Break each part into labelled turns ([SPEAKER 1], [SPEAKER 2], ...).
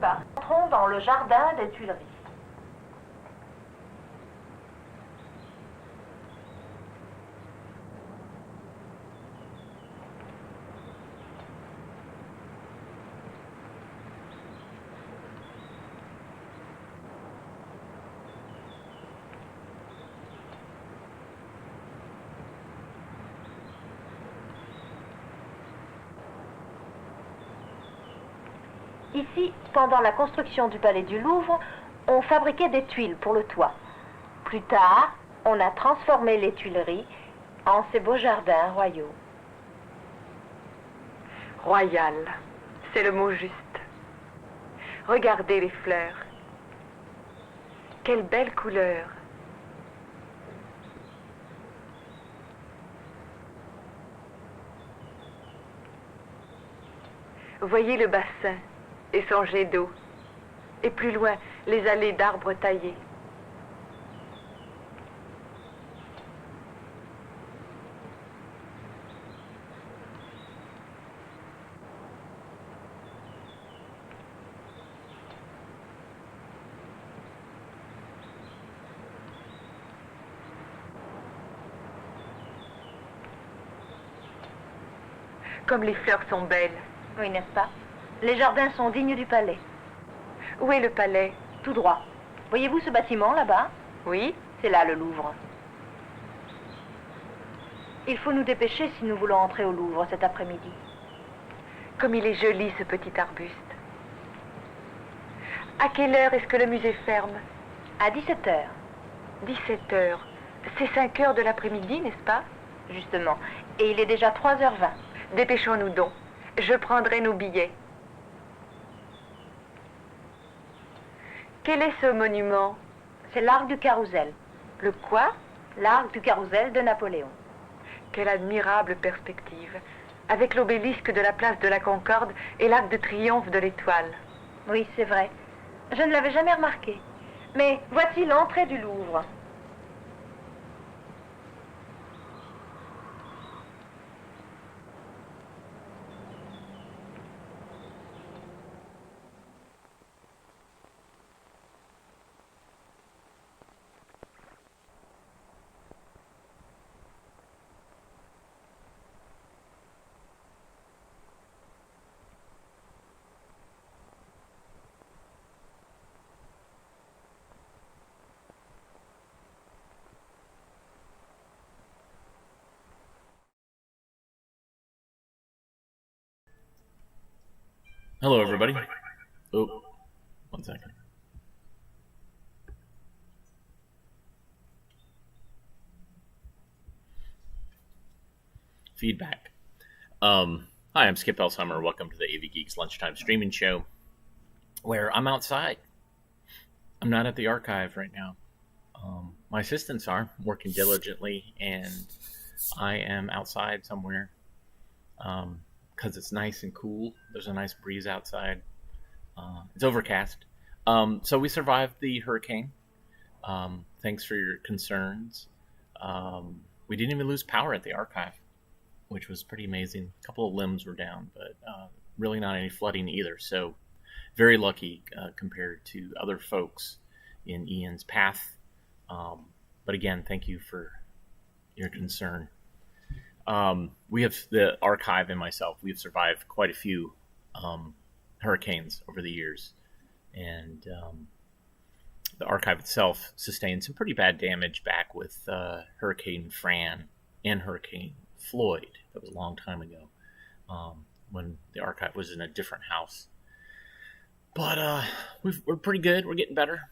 [SPEAKER 1] Entrons dans le jardin des Tuileries. Ici, pendant la construction du palais du Louvre, on fabriquait des tuiles pour le toit. Plus tard, on a transformé les Tuileries en ces beaux jardins royaux.
[SPEAKER 2] Royal, c'est le mot juste. Regardez les fleurs. Quelle belle couleur. Voyez le bassin et son jet d'eau. Et plus loin, les allées d'arbres taillés. Comme les fleurs sont belles.
[SPEAKER 1] Oui, n'est-ce pas? Les jardins sont dignes du palais.
[SPEAKER 2] Où est le palais?
[SPEAKER 1] Tout droit. Voyez-vous ce bâtiment là-bas?
[SPEAKER 2] Oui.
[SPEAKER 1] C'est là le Louvre. Il faut nous dépêcher si nous voulons entrer au Louvre cet après-midi.
[SPEAKER 2] Comme il est joli ce petit arbuste. À quelle heure est-ce que le musée ferme?
[SPEAKER 1] À 17 heures.
[SPEAKER 2] 17 heures. C'est 5 heures de l'après-midi, n'est-ce pas?
[SPEAKER 1] Justement. Et il est déjà 3h20.
[SPEAKER 2] Dépêchons-nous donc. Je prendrai nos billets. Quel est ce monument?
[SPEAKER 1] C'est l'arc du Carrousel.
[SPEAKER 2] Le quoi?
[SPEAKER 1] L'arc du Carrousel de Napoléon.
[SPEAKER 2] Quelle admirable perspective, avec l'obélisque de la place de la Concorde et l'arc de triomphe de l'Étoile.
[SPEAKER 1] Oui, c'est vrai. Je ne l'avais jamais remarqué. Mais voici l'entrée du Louvre.
[SPEAKER 3] Hello, everybody. Oh, 1 second. Feedback. Hi, I'm Skip Elsheimer. Welcome to the AV Geeks Lunchtime Streaming Show, where I'm outside. I'm not at the archive right now. My assistants are working diligently, and I am outside somewhere because it's nice and cool. There's a nice breeze outside. It's overcast. So we survived the hurricane. Thanks for your concerns. We didn't even lose power at the archive, which was pretty amazing. A couple of limbs were down, but really not any flooding either. So very lucky compared to other folks in Ian's path. But again, thank you for your concern. We have the archive and myself. We have survived quite a few hurricanes over the years, and the archive itself sustained some pretty bad damage back with Hurricane Fran and Hurricane Floyd. That was a long time ago, when the archive was in a different house. But we're pretty good. We're getting better.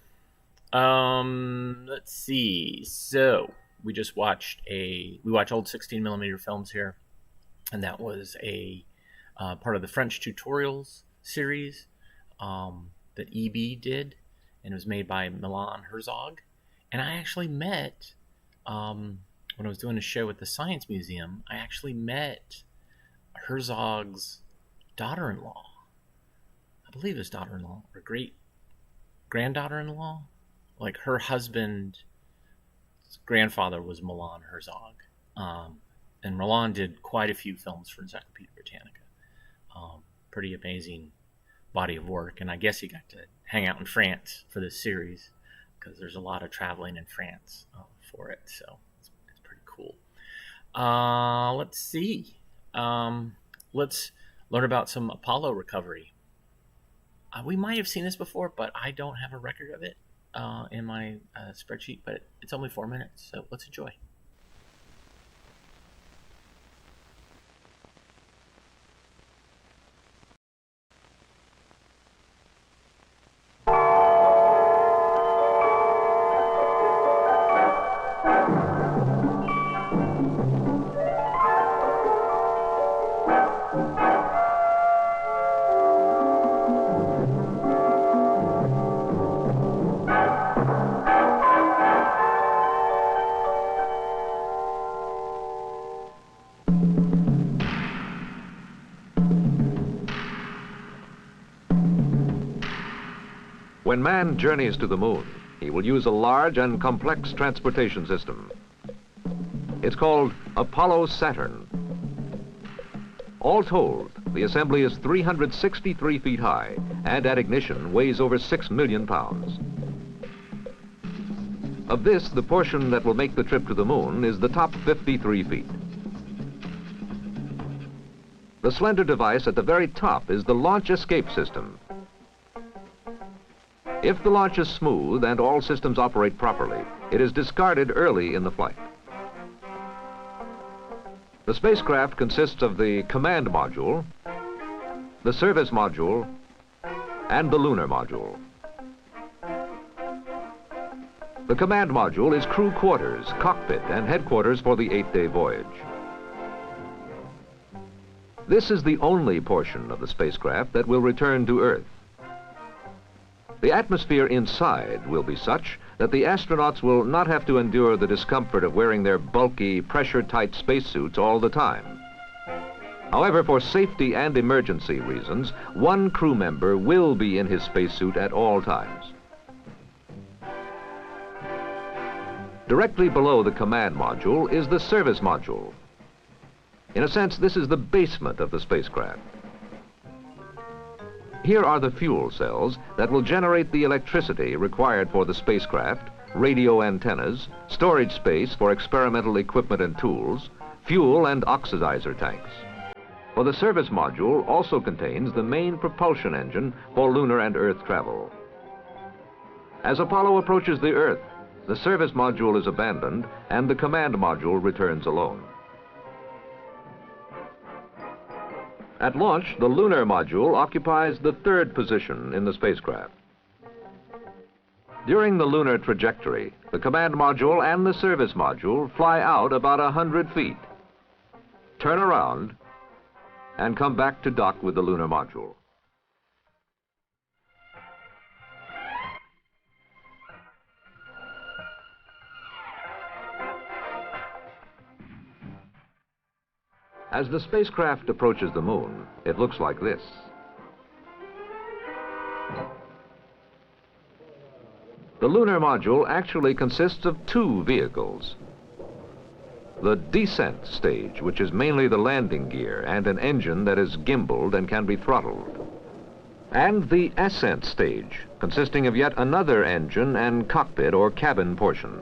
[SPEAKER 3] Let's see. So we just watched we watch old 16mm films here, and that was a part of the French Tutorials series that EB did, and it was made by Milan Herzog. And I actually met, when I was doing a show at the Science Museum, I actually met Herzog's daughter-in-law. I believe his daughter-in-law, or great-granddaughter-in-law. Like, her husband's grandfather was Milan Herzog. And Milan did quite a few films for Encyclopedia Britannica. Pretty amazing body of work, and I guess he got to hang out in France for this series because there's a lot of traveling in France for it, so it's pretty cool. Let's see. Let's learn about some Apollo recovery. We might have seen this before, but I don't have a record of it in my spreadsheet, but it's only 4 minutes, so let's enjoy.
[SPEAKER 4] When man journeys to the moon, he will use a large and complex transportation system. It's called Apollo Saturn. All told, the assembly is 363 feet high and at ignition weighs over 6 million pounds. Of this, the portion that will make the trip to the moon is the top 53 feet. The slender device at the very top is the launch escape system. If the launch is smooth and all systems operate properly, it is discarded early in the flight. The spacecraft consists of the command module, the service module, and the lunar module. The command module is crew quarters, cockpit, and headquarters for the 8-day voyage. This is the only portion of the spacecraft that will return to Earth. The atmosphere inside will be such that the astronauts will not have to endure the discomfort of wearing their bulky, pressure-tight spacesuits all the time. However, for safety and emergency reasons, one crew member will be in his spacesuit at all times. Directly below the command module is the service module. In a sense, this is the basement of the spacecraft. Here are the fuel cells that will generate the electricity required for the spacecraft, radio antennas, storage space for experimental equipment and tools, fuel and oxidizer tanks. For the service module also contains the main propulsion engine for lunar and Earth travel. As Apollo approaches the Earth, the service module is abandoned and the command module returns alone. At launch, the lunar module occupies the third position in the spacecraft. During the lunar trajectory, the command module and the service module fly out about 100 feet, turn around, and come back to dock with the lunar module. As the spacecraft approaches the moon, it looks like this. The lunar module actually consists of two vehicles. The descent stage, which is mainly the landing gear and an engine that is gimbaled and can be throttled. And the ascent stage, consisting of yet another engine and cockpit or cabin portion.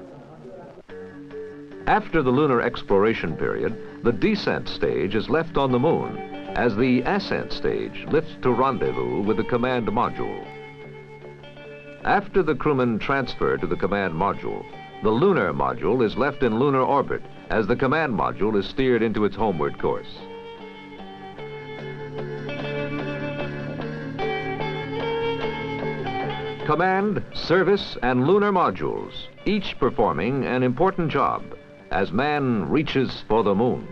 [SPEAKER 4] After the lunar exploration period, the descent stage is left on the moon as the ascent stage lifts to rendezvous with the command module. After the crewmen transfer to the command module, the lunar module is left in lunar orbit as the command module is steered into its homeward course. Command, service, and lunar modules, each performing an important job as man reaches for the moon.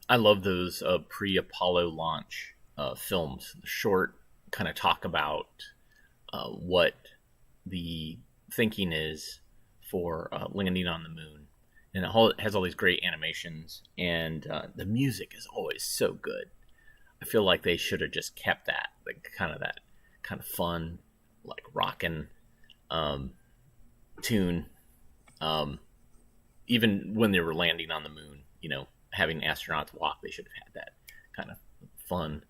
[SPEAKER 3] I love those pre-Apollo launch films. The short kind of talk about what the thinking is for landing on the moon. and it has all these great animations, and the music is always so good. I feel like they should have just kept that kind of fun, like rockin' tune. Even when they were landing on the moon, having astronauts walk, they should have had that kind of fun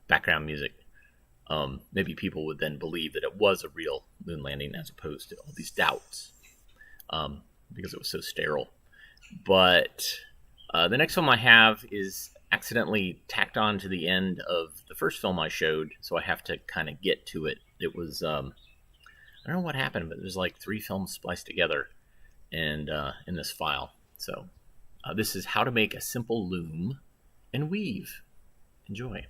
[SPEAKER 3] background music. Maybe people would then believe that it was a real moon landing as opposed to all these doubts, because it was so sterile. But the next film I have is accidentally tacked on to the end of the first film I showed, so I have to kind of get to it. It was, I don't know what happened, but there's like 3 films spliced together and in this file. So this is how to make a simple loom and weave. Enjoy.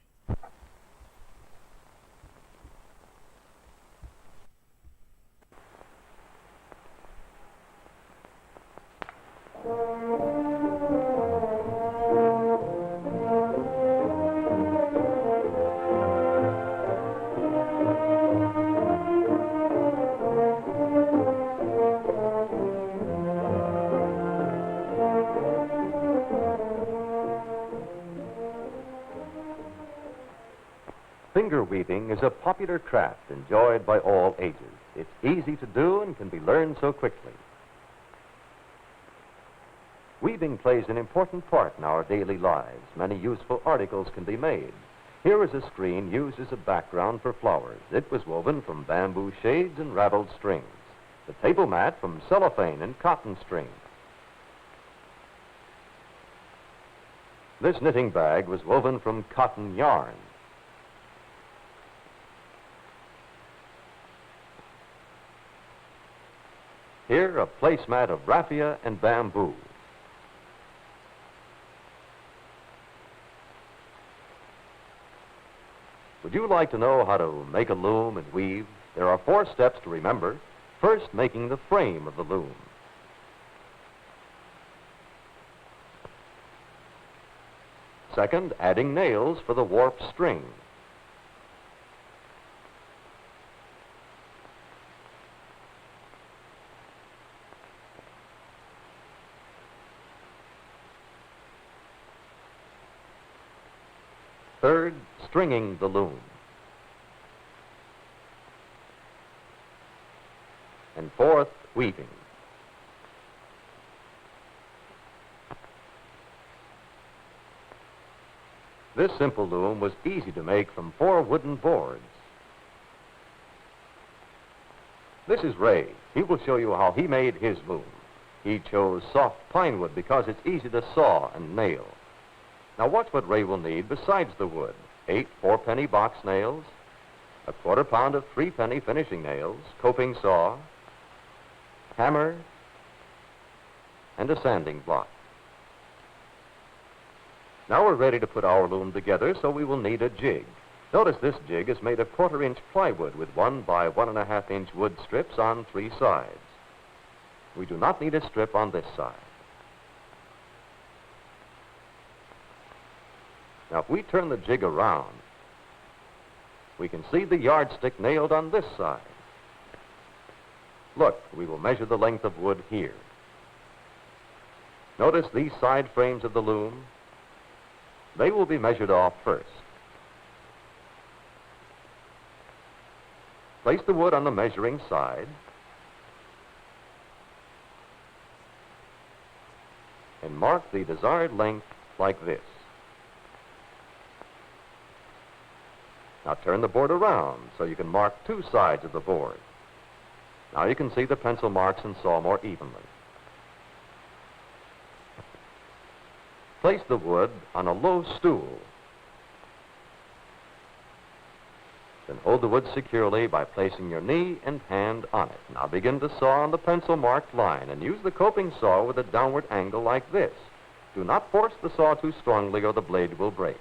[SPEAKER 5] Finger weaving is a popular craft enjoyed by all ages. It's easy to do and can be learned so quickly. Weaving plays an important part in our daily lives. Many useful articles can be made. Here is a screen used as a background for flowers. It was woven from bamboo shades and raveled strings. The table mat from cellophane and cotton string. This knitting bag was woven from cotton yarn. Here, a placemat of raffia and bamboo. Would you like to know how to make a loom and weave? There are 4 steps to remember. First, making the frame of the loom. Second, adding nails for the warp string. Third, stringing the loom. And fourth, weaving. This simple loom was easy to make from 4 wooden boards. This is Ray. He will show you how he made his loom. He chose soft pine wood because it's easy to saw and nail. Now watch what Ray will need besides the wood. 8 4-penny box nails, a 1/4 pound of 3-penny finishing nails, coping saw, hammer, and a sanding block. Now we're ready to put our loom together, so we will need a jig. Notice this jig is made of 1/4-inch plywood with 1 by 1.5-inch wood strips on 3 sides. We do not need a strip on this side. Now, if we turn the jig around, we can see the yardstick nailed on this side. Look, we will measure the length of wood here. Notice these side frames of the loom. They will be measured off first. Place the wood on the measuring side and mark the desired length like this. Now turn the board around so you can mark 2 sides of the board. Now you can see the pencil marks and saw more evenly. Place the wood on a low stool. Then hold the wood securely by placing your knee and hand on it. Now begin to saw on the pencil marked line and use the coping saw with a downward angle like this. Do not force the saw too strongly or the blade will break.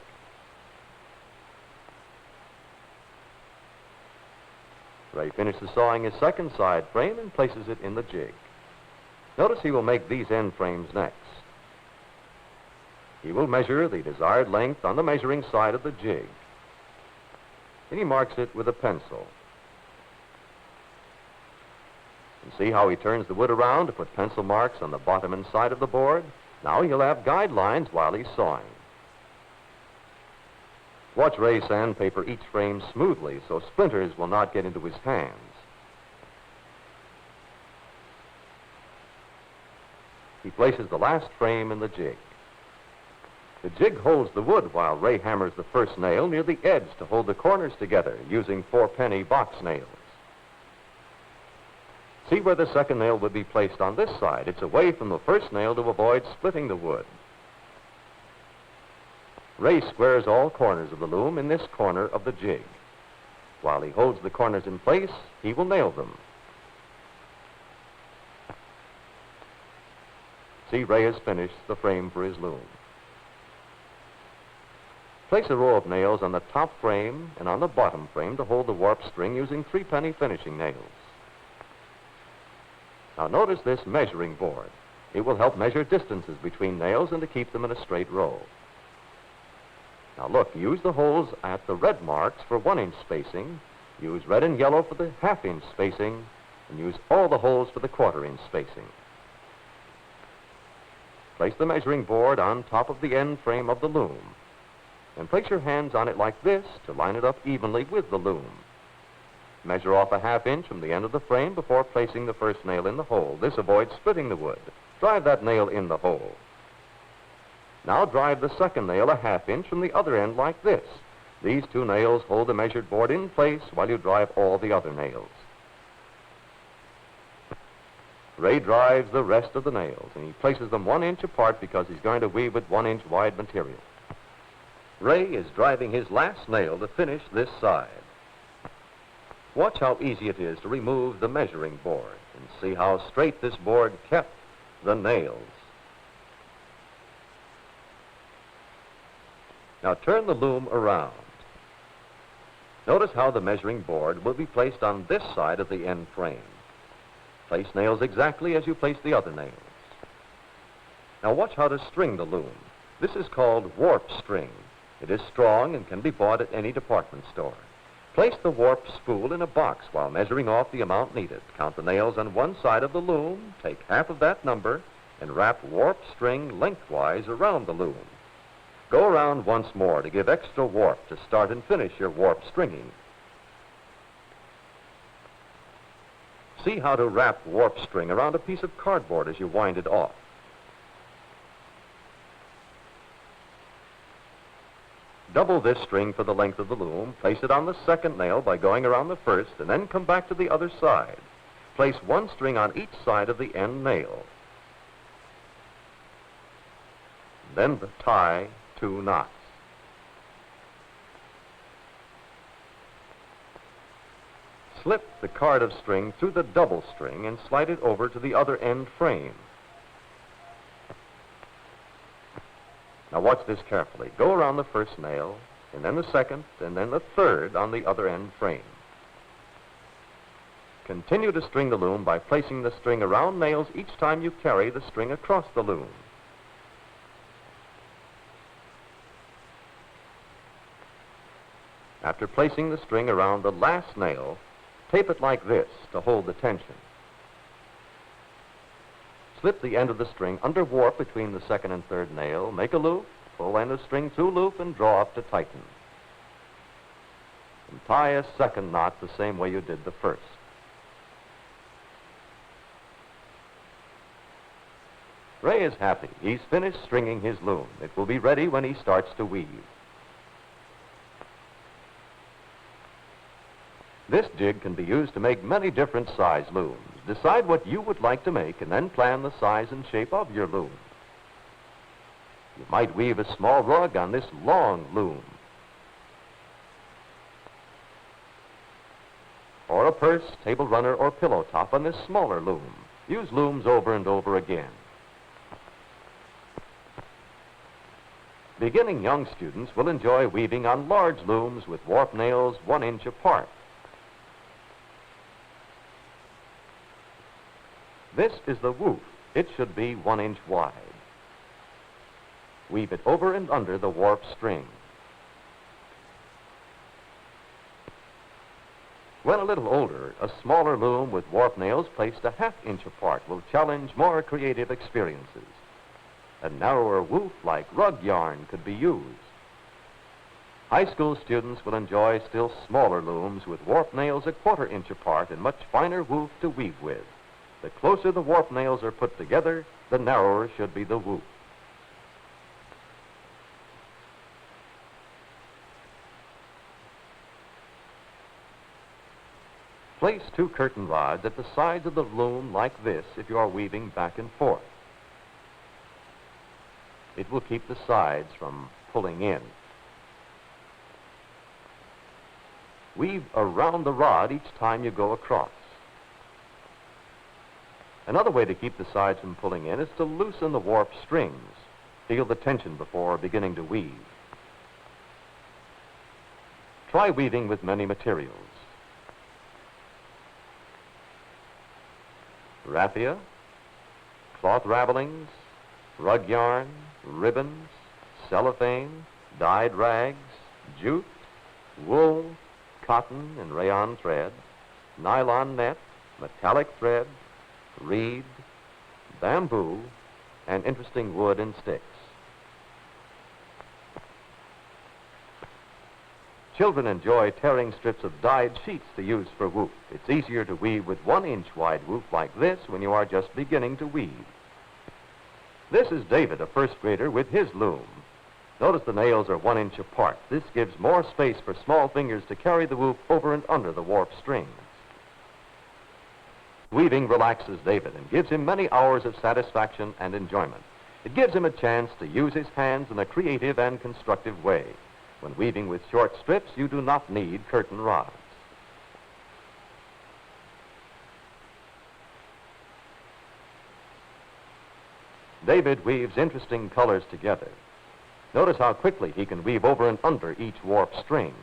[SPEAKER 5] Ray finishes sawing his second side frame and places it in the jig. Notice he will make these end frames next. He will measure the desired length on the measuring side of the jig. And he marks it with a pencil. And see how he turns the wood around to put pencil marks on the bottom and side of the board? Now he'll have guidelines while he's sawing. Watch Ray sandpaper each frame smoothly so splinters will not get into his hands. He places the last frame in the jig. The jig holds the wood while Ray hammers the first nail near the edge to hold the corners together using 4-penny box nails. See where the second nail would be placed on this side. It's away from the first nail to avoid splitting the wood. Ray squares all corners of the loom in this corner of the jig. While he holds the corners in place, he will nail them. See, Ray has finished the frame for his loom. Place a row of nails on the top frame and on the bottom frame to hold the warp string using 3-penny finishing nails. Now notice this measuring board. It will help measure distances between nails and to keep them in a straight row. Now look, use the holes at the red marks for 1-inch spacing, use red and yellow for the 1/2-inch spacing, and use all the holes for the 1/4-inch spacing. Place the measuring board on top of the end frame of the loom, and place your hands on it like this to line it up evenly with the loom. Measure off a 1/2 inch from the end of the frame before placing the first nail in the hole. This avoids splitting the wood. Drive that nail in the hole. Now drive the second nail a 1/2 inch from the other end like this. These 2 nails hold the measured board in place while you drive all the other nails. Ray drives the rest of the nails, and he places them 1 inch apart because he's going to weave with 1-inch wide material. Ray is driving his last nail to finish this side. Watch how easy it is to remove the measuring board and see how straight this board kept the nails. Now turn the loom around. Notice how the measuring board will be placed on this side of the end frame. Place nails exactly as you place the other nails. Now watch how to string the loom. This is called warp string. It is strong and can be bought at any department store. Place the warp spool in a box while measuring off the amount needed. Count the nails on one side of the loom, take half of that number, and wrap warp string lengthwise around the loom. Go around once more to give extra warp to start and finish your warp stringing. See how to wrap warp string around a piece of cardboard as you wind it off. Double this string for the length of the loom, place it on the second nail by going around the first, and then come back to the other side. Place 1 string on each side of the end nail. Then tie 2 knots. Slip the card of string through the double string and slide it over to the other end frame. Now watch this carefully. Go around the first nail, and then the second, and then the third on the other end frame. Continue to string the loom by placing the string around nails each time you carry the string across the loom. After placing the string around the last nail, tape it like this to hold the tension. Slip the end of the string under warp between the second and third nail, make a loop, pull end of string through loop, and draw up to tighten. And tie a second knot the same way you did the first. Ray is happy. He's finished stringing his loom. It will be ready when he starts to weave. This jig can be used to make many different size looms. Decide what you would like to make and then plan the size and shape of your loom. You might weave a small rug on this long loom, or a purse, table runner, or pillow top on this smaller loom. Use looms over and over again. Beginning young students will enjoy weaving on large looms with warp nails 1 inch apart. This is the woof. It should be 1 inch wide. Weave it over and under the warp string. When a little older, a smaller loom with warp nails placed a half-inch apart will challenge more creative experiences. A narrower woof like rug yarn could be used. High school students will enjoy still smaller looms with warp nails a quarter-inch apart and much finer woof to weave with. The closer the warp nails are put together, the narrower should be the woof. Place 2 curtain rods at the sides of the loom like this if you are weaving back and forth. It will keep the sides from pulling in. Weave around the rod each time you go across. Another way to keep the sides from pulling in is to loosen the warp strings. Feel the tension before beginning to weave. Try weaving with many materials. Raffia, cloth ravelings, rug yarn, ribbons, cellophane, dyed rags, jute, wool, cotton and rayon thread, nylon net, metallic thread, reed, bamboo, and interesting wood and sticks. Children enjoy tearing strips of dyed sheets to use for woof. It's easier to weave with 1-inch wide woof like this when you are just beginning to weave. This is David, a first grader, with his loom. Notice the nails are 1 inch apart. This gives more space for small fingers to carry the woof over and under the warp strings. Weaving relaxes David and gives him many hours of satisfaction and enjoyment. It gives him a chance to use his hands in a creative and constructive way. When weaving with short strips, you do not need curtain rods. David weaves interesting colors together. Notice how quickly he can weave over and under each warp string.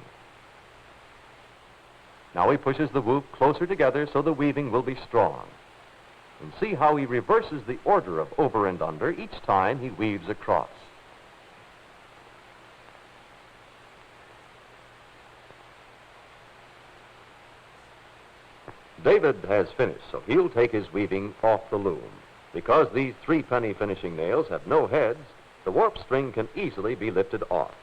[SPEAKER 5] Now he pushes the woof closer together so the weaving will be strong. And see how he reverses the order of over and under each time he weaves across. David has finished, so he'll take his weaving off the loom. Because these 3-penny finishing nails have no heads, the warp string can easily be lifted off.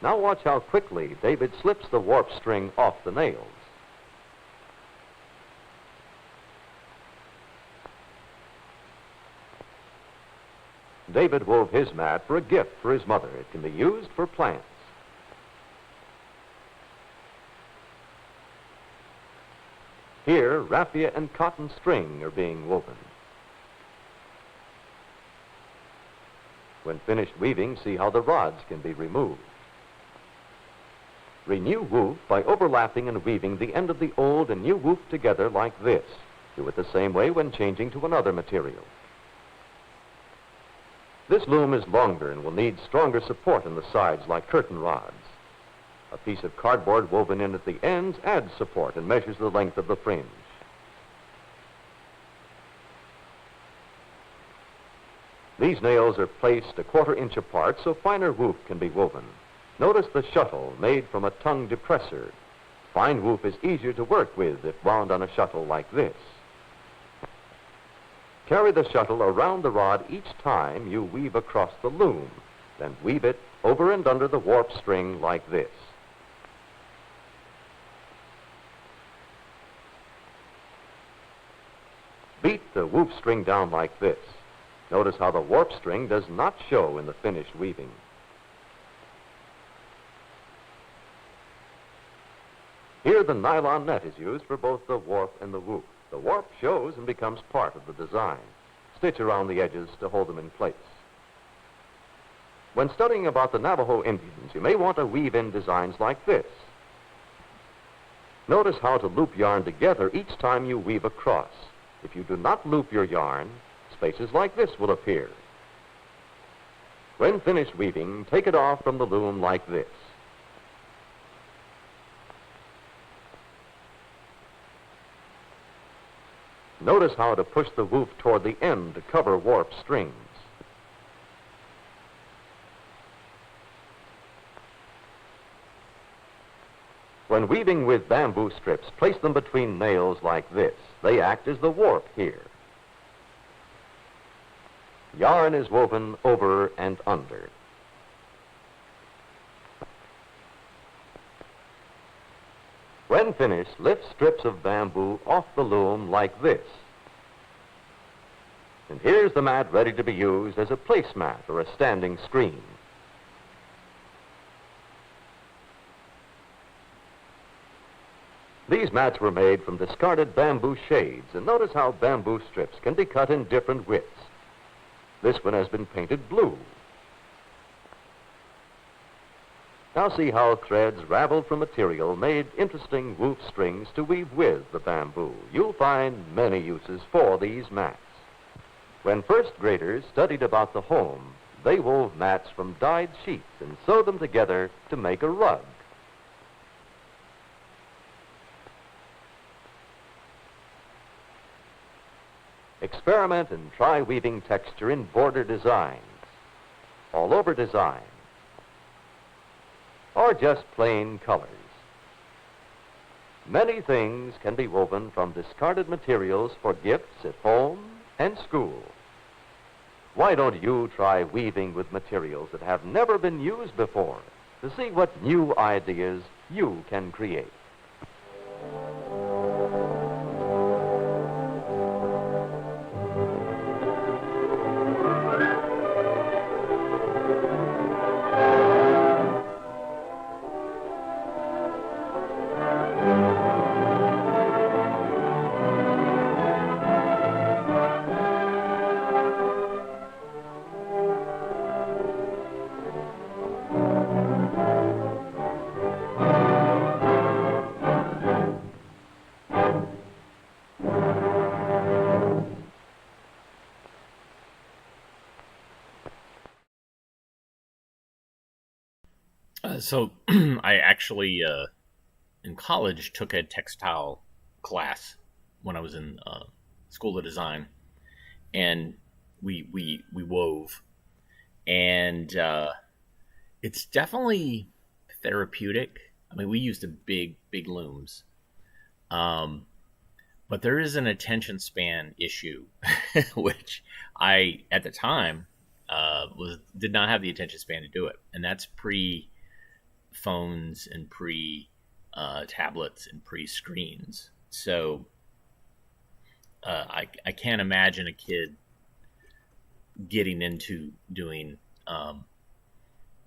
[SPEAKER 5] Now watch how quickly David slips the warp string off the nails. David wove his mat for a gift for his mother. It can be used for plants. Here, raffia and cotton string are being woven. When finished weaving, see how the rods can be removed. Renew woof by overlapping and weaving the end of the old and new woof together like this. Do it the same way when changing to another material. This loom is longer and will need stronger support in the sides like curtain rods. A piece of cardboard woven in at the ends adds support and measures the length of the fringe. These nails are placed a 1/4 inch apart so finer woof can be woven. Notice the shuttle made from a tongue depressor. Fine woof is easier to work with if wound on a shuttle like this. Carry the shuttle around the rod each time you weave across the loom. Then weave it over and under the warp string like this. Beat the woof string down like this. Notice how the warp string does not show in the finished weaving. Here the nylon net is used for both the warp and the woof. The warp shows and becomes part of the design. Stitch around the edges to hold them in place. When studying about the Navajo Indians, you may want to weave in designs like this. Notice how to loop yarn together each time you weave across. If you do not loop your yarn, spaces like this will appear. When finished weaving, take it off from the loom like this. Notice how to push the woof toward the end to cover warp strings. When weaving with bamboo strips, place them between nails like this. They act as the warp here. Yarn is woven over and under. When finished, lift strips of bamboo off the loom like this. And here's the mat ready to be used as a placemat or a standing screen. These mats were made from discarded bamboo shades, and notice how bamboo strips can be cut in different widths. This one has been painted blue. Now see how threads raveled from material made interesting woof strings to weave with the bamboo. You'll find many uses for these mats. When first graders studied about the home, they wove mats from dyed sheets and sewed them together to make a rug. Experiment and try weaving texture in border designs, all over design, or just plain colors. Many things can be woven from discarded materials for gifts at home and school. Why don't you try weaving with materials that have never been used before to see what new ideas you can create?
[SPEAKER 3] So I actually, in college, took a textile class when I was in School of Design, and we wove, and it's definitely therapeutic. I mean, we used a big looms, but there is an attention span issue, which I at the time did not have the attention span to do it, and that's pre phones and pre tablets and pre screens. So I can't imagine a kid getting into doing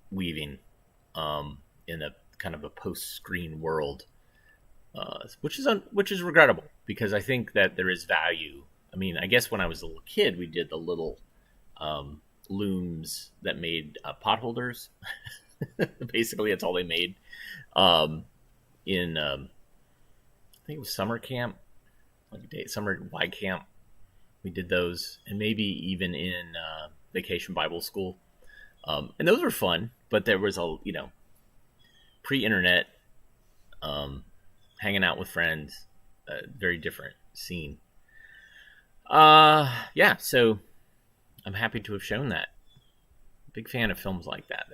[SPEAKER 3] weaving in a kind of a post screen world, which is regrettable, because I think that there is value. I mean, I guess when I was a little kid, we did the little looms that made pot holders. Basically, that's all they made. In I think it was summer camp, summer Y camp, we did those, and maybe even in vacation Bible school, and those were fun. But there was pre-internet, hanging out with friends, very different scene. Yeah, so I'm happy to have shown that. Big fan of films like that.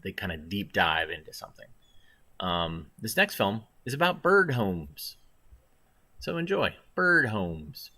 [SPEAKER 3] They kind of deep dive into something. This next film is about bird homes. So enjoy. Bird homes.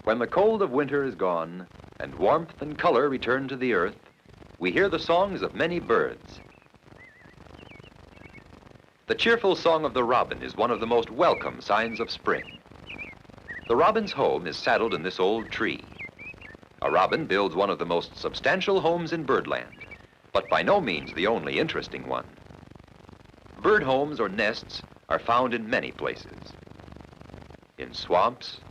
[SPEAKER 6] When the cold of winter is gone and warmth and color return to the earth, we hear the songs of many birds. The cheerful song of the robin is one of the most welcome signs of spring. The robin's home is saddled in this old tree. A robin builds one of the most substantial homes in birdland, but by no means the only interesting one. Bird homes or nests are found in many places. In swamps,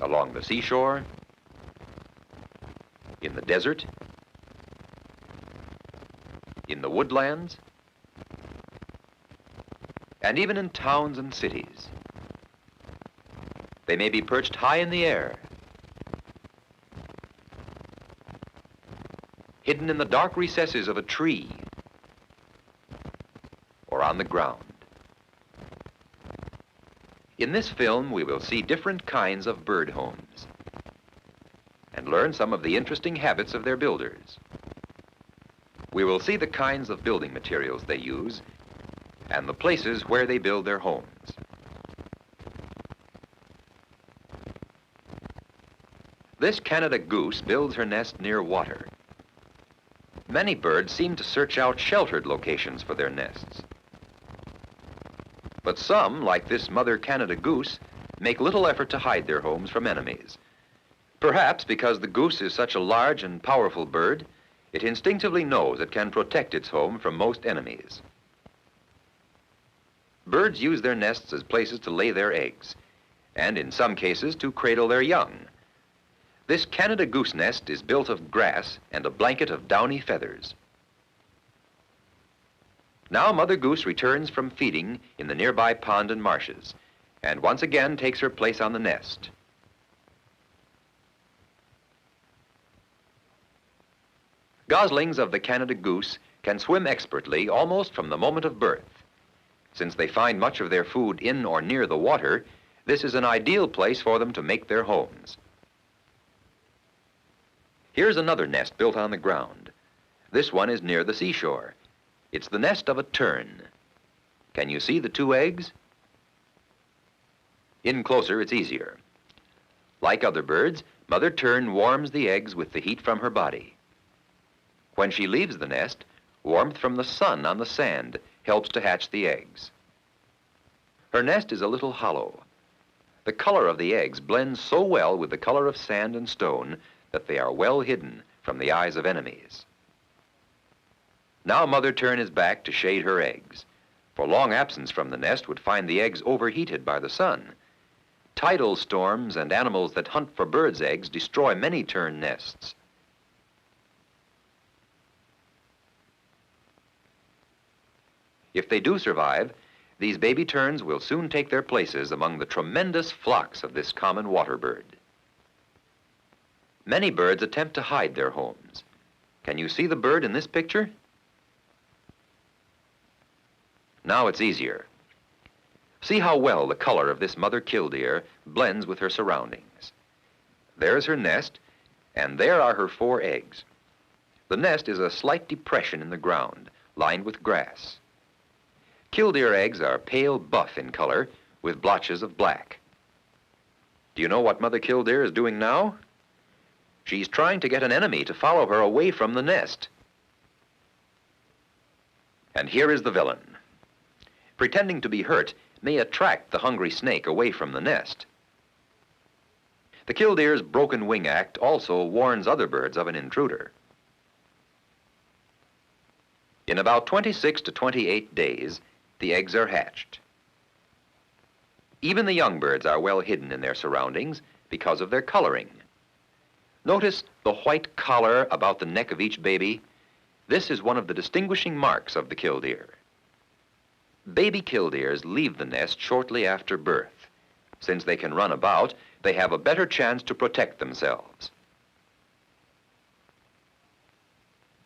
[SPEAKER 6] along the seashore, in the desert, in the woodlands, and even in towns and cities. They may be perched high in the air, hidden in the dark recesses of a tree, or on the ground. In this film, we will see different kinds of bird homes and learn some of the interesting habits of their builders. We will see the kinds of building materials they use and the places where they build their homes. This Canada goose builds her nest near water. Many birds seem to search out sheltered locations for their nests. But some, like this mother Canada goose, make little effort to hide their homes from enemies. Perhaps because the goose is such a large and powerful bird, it instinctively knows it can protect its home from most enemies. Birds use their nests as places to lay their eggs, and in some cases to cradle their young. This Canada goose nest is built of grass and a blanket of downy feathers. Now Mother Goose returns from feeding in the nearby pond and marshes, and once again takes her place on the nest. Goslings of the Canada goose can swim expertly almost from the moment of birth. Since they find much of their food in or near the water, this is an ideal place for them to make their homes. Here's another nest built on the ground. This one is near the seashore. It's the nest of a tern. Can you see the two eggs? In closer, it's easier. Like other birds, Mother Tern warms the eggs with the heat from her body. When she leaves the nest, warmth from the sun on the sand helps to hatch the eggs. Her nest is a little hollow. The color of the eggs blends so well with the color of sand and stone that they are well hidden from the eyes of enemies. Now Mother Tern is back to shade her eggs, for long absence from the nest would find the eggs overheated by the sun. Tidal storms and animals that hunt for birds' eggs destroy many tern nests. If they do survive, these baby terns will soon take their places among the tremendous flocks of this common water bird. Many birds attempt to hide their homes. Can you see the bird in this picture? Now it's easier. See how well the color of this mother killdeer blends with her surroundings. There's her nest, and there are her 4 eggs. The nest is a slight depression in the ground, lined with grass. Killdeer eggs are pale buff in color, with blotches of black. Do you know what Mother Killdeer is doing now? She's trying to get an enemy to follow her away from the nest. And here is the villain. Pretending to be hurt may attract the hungry snake away from the nest. The killdeer's broken wing act also warns other birds of an intruder. In about 26 to 28 days, the eggs are hatched. Even the young birds are well hidden in their surroundings because of their coloring. Notice the white collar about the neck of each baby. This is one of the distinguishing marks of the killdeer. Baby killdeers leave the nest shortly after birth. Since they can run about, they have a better chance to protect themselves.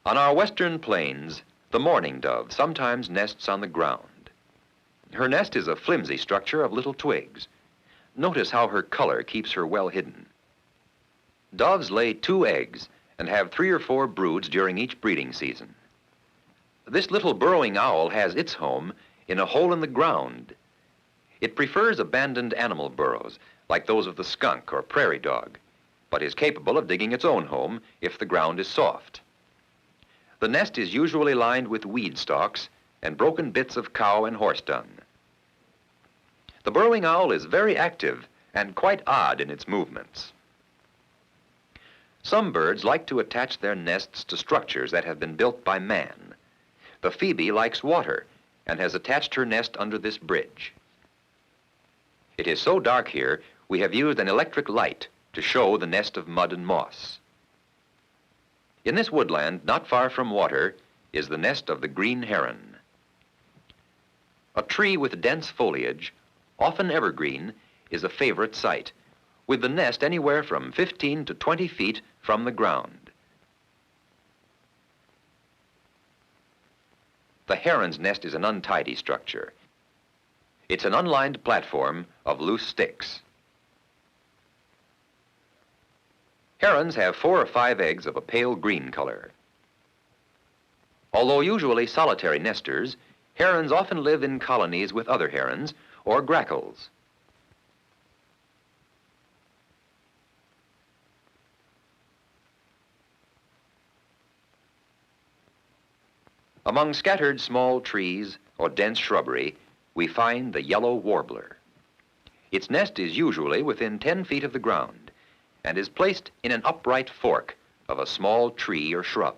[SPEAKER 6] On our western plains, the mourning dove sometimes nests on the ground. Her nest is a flimsy structure of little twigs. Notice how her color keeps her well hidden. Doves lay 2 eggs and have 3 or 4 broods during each breeding season. This little burrowing owl has its home in a hole in the ground. It prefers abandoned animal burrows, like those of the skunk or prairie dog, but is capable of digging its own home if the ground is soft. The nest is usually lined with weed stalks and broken bits of cow and horse dung. The burrowing owl is very active and quite odd in its movements. Some birds like to attach their nests to structures that have been built by man. The phoebe likes water and has attached her nest under this bridge. It is so dark here, we have used an electric light to show the nest of mud and moss. In this woodland, not far from water, is the nest of the green heron. A tree with dense foliage, often evergreen, is a favorite site, with the nest anywhere from 15 to 20 feet from the ground. The heron's nest is an untidy structure. It's an unlined platform of loose sticks. Herons have 4 or 5 eggs of a pale green color. Although usually solitary nesters, herons often live in colonies with other herons or grackles. Among scattered small trees or dense shrubbery, we find the yellow warbler. Its nest is usually within 10 feet of the ground and is placed in an upright fork of a small tree or shrub.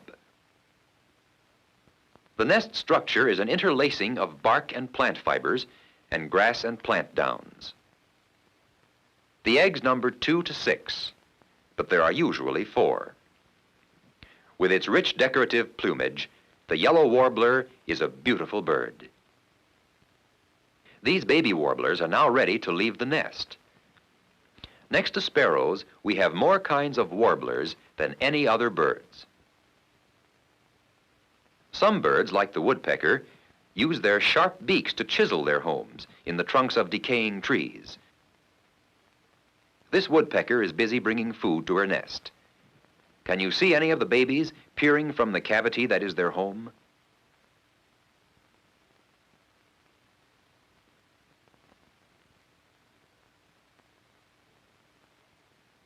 [SPEAKER 6] The nest structure is an interlacing of bark and plant fibers and grass and plant downs. The eggs number 2 to 6, but there are usually 4. With its rich decorative plumage, the yellow warbler is a beautiful bird. These baby warblers are now ready to leave the nest. Next to sparrows, we have more kinds of warblers than any other birds. Some birds, like the woodpecker, use their sharp beaks to chisel their homes in the trunks of decaying trees. This woodpecker is busy bringing food to her nest. Can you see any of the babies peering from the cavity that is their home?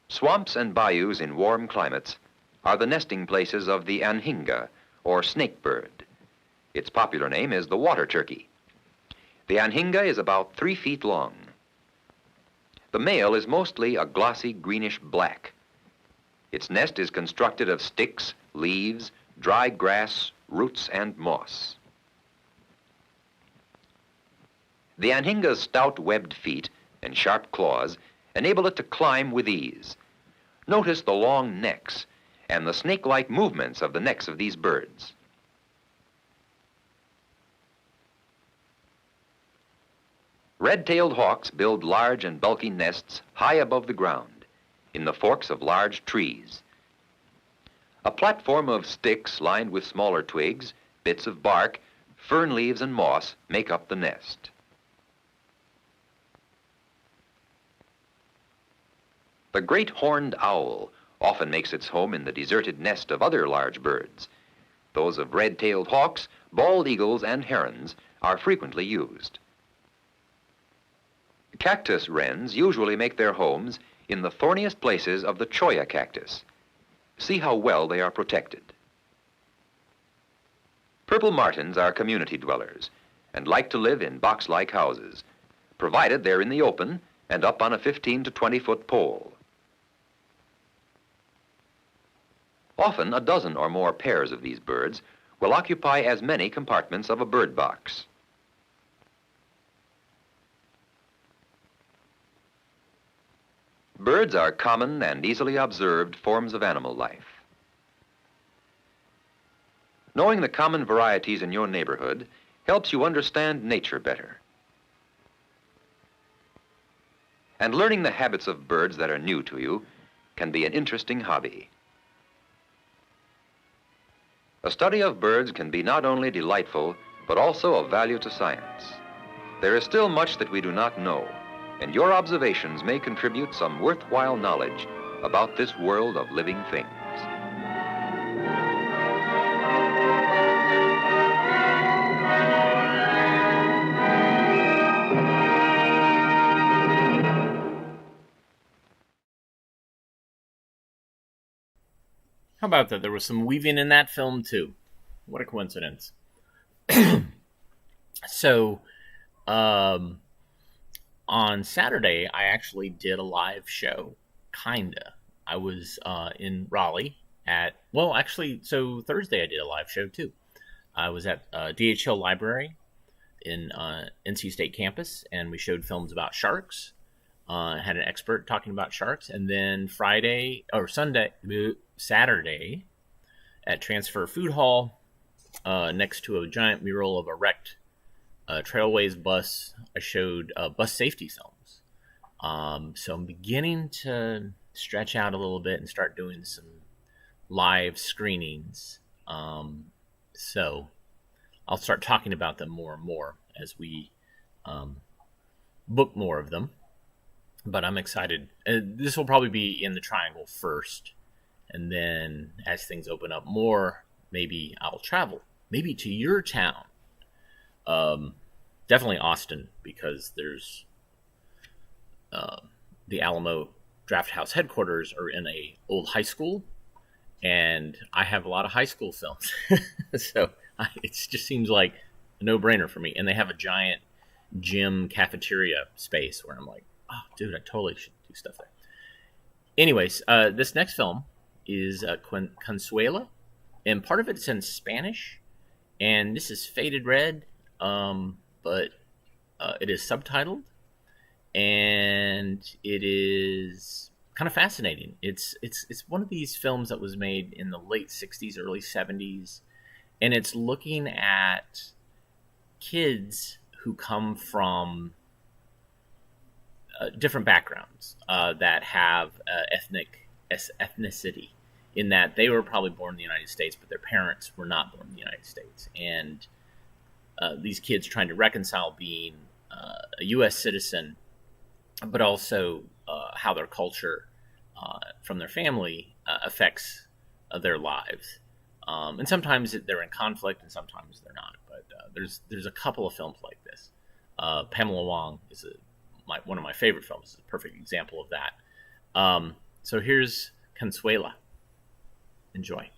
[SPEAKER 6] Swamps and bayous in warm climates are the nesting places of the anhinga, or snake bird. Its popular name is the water turkey. The anhinga is about 3 feet long. The male is mostly a glossy greenish black. Its nest is constructed of sticks, leaves, dry grass, roots, and moss. The anhinga's stout webbed feet and sharp claws enable it to climb with ease. Notice the long necks and the snake-like movements of the necks of these birds. Red-tailed hawks build large and bulky nests high above the ground, in the forks of large trees. A platform of sticks lined with smaller twigs, bits of bark, fern leaves, and moss make up the nest. The great horned owl often makes its home in the deserted nest of other large birds. Those of red-tailed hawks, bald eagles, and herons are frequently used. Cactus wrens usually make their homes in the thorniest places of the cholla cactus. See how well they are protected. Purple martins are community dwellers and like to live in box-like houses, provided they're in the open and up on a 15 to 20-foot pole. Often, a dozen or more pairs of these birds will occupy as many compartments of a bird box. Birds are common and easily observed forms of animal life. Knowing the common varieties in your neighborhood helps you understand nature better. And learning the habits of birds that are new to you can be an interesting hobby. A study of birds can be not only delightful, but also of value to science. There is still much that we do not know, and your observations may contribute some worthwhile knowledge about this world of living things.
[SPEAKER 3] How about that? There was some weaving in that film, too. What a coincidence. So, on Saturday, I actually did a live show. Kinda. I was in Raleigh so Thursday I did a live show, too. I was at DH Hill Library in NC State campus, and we showed films about sharks. Had an expert talking about sharks. And then Saturday at Transfer Food Hall, next to a giant mural of a wrecked Trailways bus, I showed bus safety films. So I'm beginning to stretch out a little bit and start doing some live screenings. So I'll start talking about them more and more as we book more of them. But I'm excited. This will probably be in the Triangle first. And then as things open up more, maybe I'll travel. Maybe to your town. Definitely Austin, because there's the Alamo Draft House headquarters are in a old high school. And I have a lot of high school films. So it just seems like a no-brainer for me. And they have a giant gym cafeteria space where I'm like, oh, dude, I totally should do stuff there. Anyways, this next film is Consuela, and part of it's in Spanish, and this is faded red, but it is subtitled, and it is kind of fascinating. It's one of these films that was made in the late 60s, early 70s, and it's looking at kids who come from different backgrounds that have ethnicity, in that they were probably born in the United States, but their parents were not born in the United States. And these kids trying to reconcile being a U.S. citizen, but also how their culture from their family affects their lives. And sometimes they're in conflict, and sometimes they're not. But there's a couple of films like this. Pamela Wong is one of my favorite films. Is a perfect example of that. So here's Consuela. Enjoy.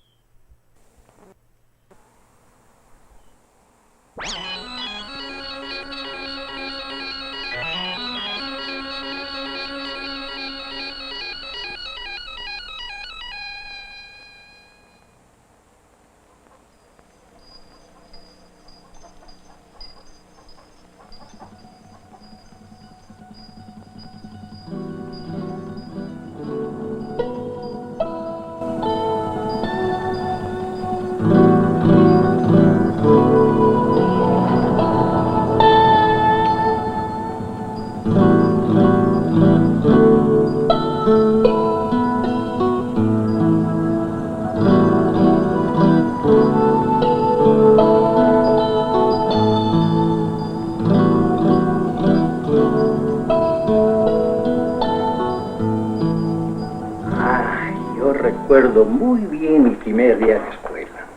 [SPEAKER 7] Recuerdo muy bien mi primer día de escuela.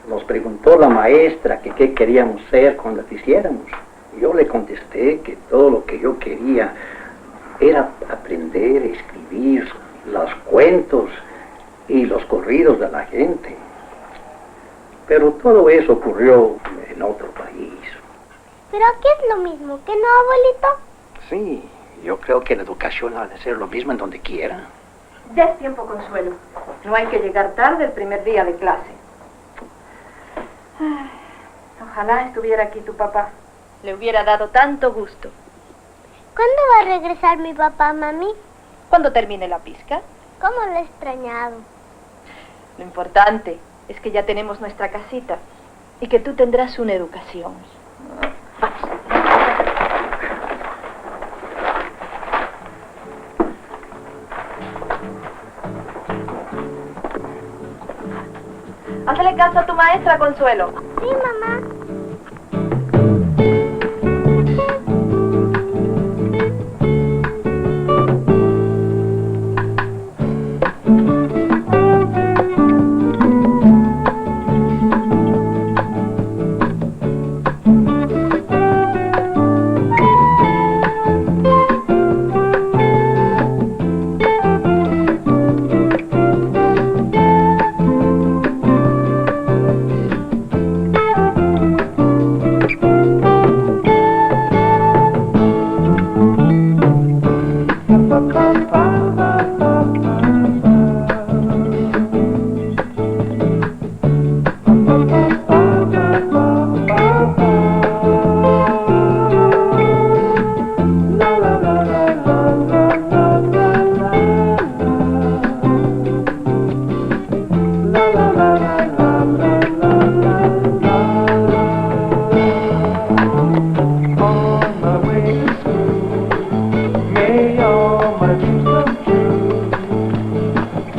[SPEAKER 7] Nos preguntó la maestra que qué queríamos ser cuando quisiéramos. Yo le contesté que todo lo que yo quería era aprender a escribir los cuentos y los corridos de la gente. Pero todo eso ocurrió en otro país.
[SPEAKER 8] ¿Pero aquí es lo mismo que no, abuelito?
[SPEAKER 7] Sí, yo creo que la educación ha de ser lo mismo en donde quiera.
[SPEAKER 1] Ya es tiempo, Consuelo. No hay que llegar tarde el primer día de clase. Ay, ojalá estuviera aquí tu papá. Le hubiera dado tanto gusto.
[SPEAKER 8] ¿Cuándo va a regresar mi papá, mami?
[SPEAKER 1] Cuando termine la pizca.
[SPEAKER 8] ¿Cómo lo he extrañado?
[SPEAKER 1] Lo importante es que ya tenemos nuestra casita y que tú tendrás una educación. Hazle caso a tu maestra, Consuelo.
[SPEAKER 8] Sí, mamá.